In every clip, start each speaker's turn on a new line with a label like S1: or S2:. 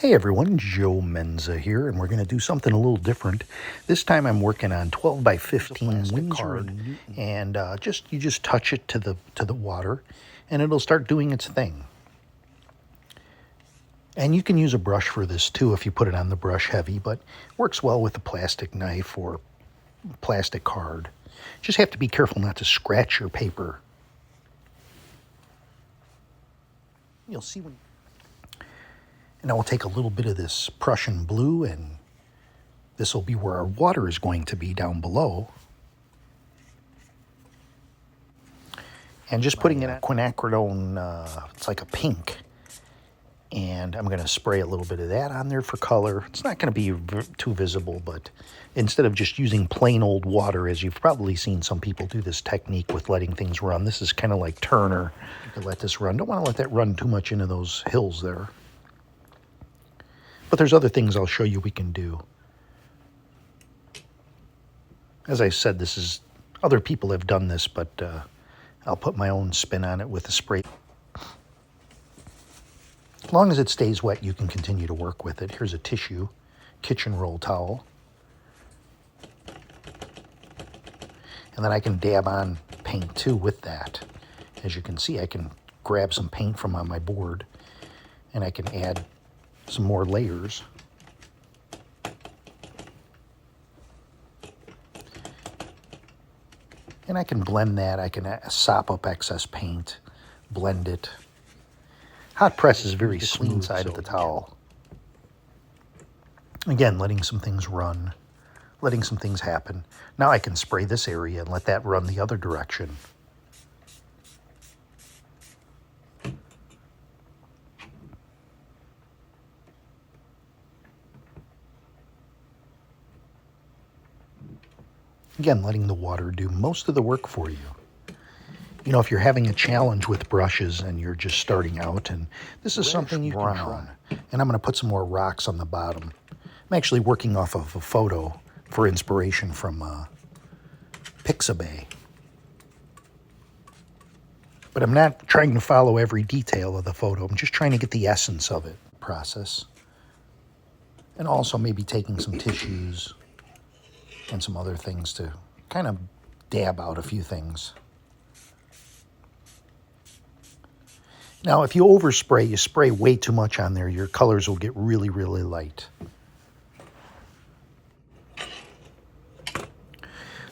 S1: Hey everyone, Joe Menza here, and we're going to do something a little different. This time I'm working on 12 by 15 Windsor card, and you just touch it to the water, and it'll start doing its thing. And you can use a brush for this too if you put it on the brush heavy, but works well with a plastic knife or plastic card. Just have to be careful not to scratch your paper. You'll see when. And I will take a little bit of this Prussian blue, and this will be where our water is going to be down below. And just putting in a quinacridone, it's like a pink. And I'm going to spray a little bit of that on there for color. It's not going to be too visible, but instead of just using plain old water, as you've probably seen some people do this technique with letting things run, this is kind of like Turner. You can let this run. Don't want to let that run too much into those hills there. But there's other things I'll show you we can do. As I said, other people have done this, but I'll put my own spin on it with a spray. As long as it stays wet, you can continue to work with it. Here's a tissue, kitchen roll towel. And then I can dab on paint too with that. As you can see, I can grab some paint from on my board, and I can add some more layers. And I can blend that. I can sop up excess paint, blend it. Hot press is very smooth side of the towel. Again, letting some things run, letting some things happen. Now I can spray this area and let that run the other direction. Again, letting the water do most of the work for you. You know, if you're having a challenge with brushes and you're just starting out, and this is something you can try. And I'm going to put some more rocks on the bottom. I'm actually working off of a photo for inspiration from Pixabay. But I'm not trying to follow every detail of the photo. I'm just trying to get the essence of it process. And also maybe taking some tissues and some other things to kind of dab out a few things. Now, if you overspray, you spray way too much on there, your colors will get really, really light.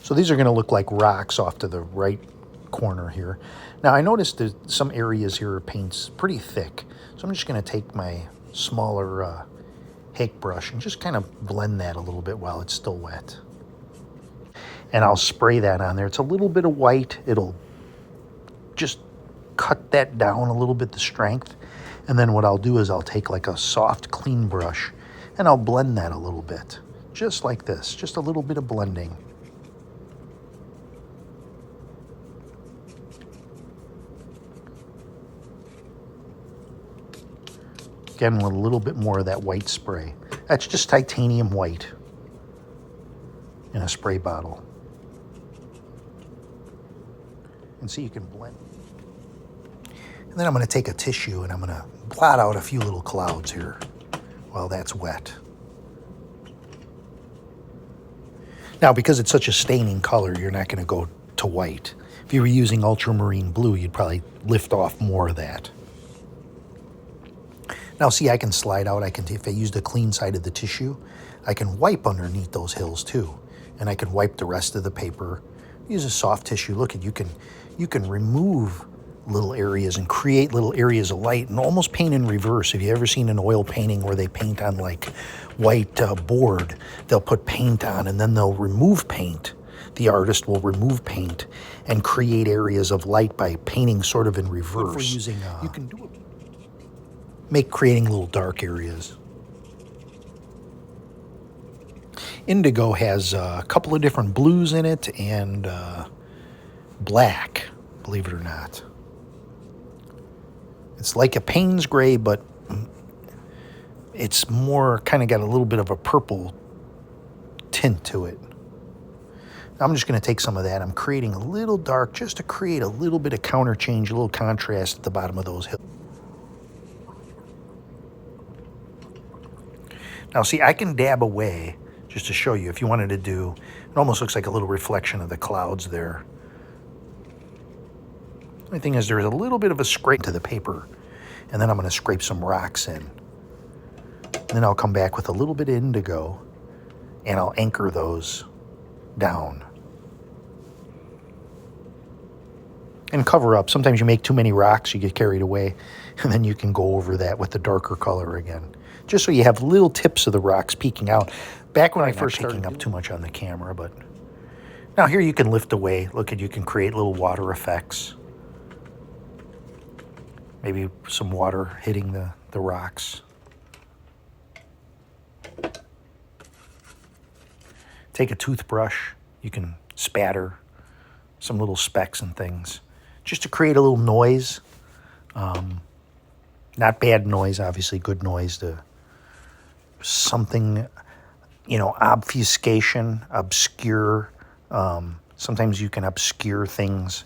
S1: So these are going to look like rocks off to the right corner here. Now, I noticed that some areas here paint's pretty thick, so I'm just going to take my smaller Hake brush and just kind of blend that a little bit while it's still wet. And I'll spray that on there. It's a little bit of white. It'll just cut that down a little bit, the strength. And then what I'll do is I'll take like a soft, clean brush and I'll blend that a little bit. Just like this, just a little bit of blending. Again, with a little bit more of that white spray. That's just titanium white in a spray bottle. And so you can blend. And then I'm going to take a tissue and I'm going to blot out a few little clouds here while that's wet. Now, because it's such a staining color, you're not going to go to white. If you were using ultramarine blue, you'd probably lift off more of that. Now, see, I can slide out. If I used a clean side of the tissue, I can wipe underneath those hills too. And I can wipe the rest of the paper. Use a soft tissue. Look, you can remove little areas and create little areas of light and almost paint in reverse. Have you ever seen an oil painting where they paint on like white board? They'll put paint on and then they'll remove paint. The artist will remove paint and create areas of light by painting sort of in reverse. If we're using, you can do it. Creating little dark areas. Indigo has a couple of different blues in it and black, believe it or not. It's like a Payne's gray, but it's more kind of got a little bit of a purple tint to it. Now I'm just going to take some of that. I'm creating a little dark just to create a little bit of counter change, a little contrast at the bottom of those hills. Now see, I can dab away just to show you if you wanted to do, it almost looks like a little reflection of the clouds there. Only thing is there's a little bit of a scrape to the paper, and then I'm going to scrape some rocks in. And then I'll come back with a little bit of indigo, and I'll anchor those down. And cover up. Sometimes you make too many rocks, you get carried away, and then you can go over that with the darker color again. Just so you have little tips of the rocks peeking out. Back when I first started picking up too much on the camera, but now here you can lift away. Look at, you can create little water effects. Maybe some water hitting the rocks. Take a toothbrush, you can spatter some little specks and things just to create a little noise. Not bad noise, obviously, good noise to something, you know, obfuscation, obscure. Sometimes you can obscure things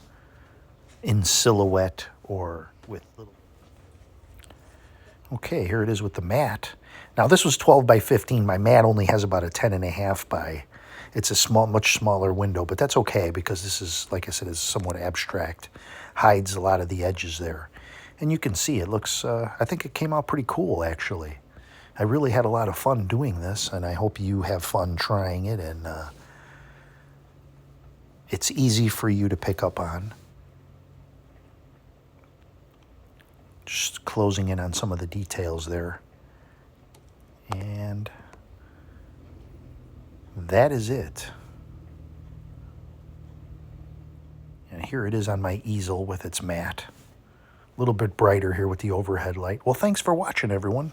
S1: in silhouette or with little. Okay, here it is with the mat. Now this was 12 by 15. My mat only has about a 10.5 by. It's a small, much smaller window, but that's okay because this is, like I said, is somewhat abstract. Hides a lot of the edges there. And you can see it looks, I think it came out pretty cool actually. I really had a lot of fun doing this, and I hope you have fun trying it, and it's easy for you to pick up on. Just closing in on some of the details there. And that is it. And here it is on my easel with its mat. A little bit brighter here with the overhead light. Well, thanks for watching, everyone.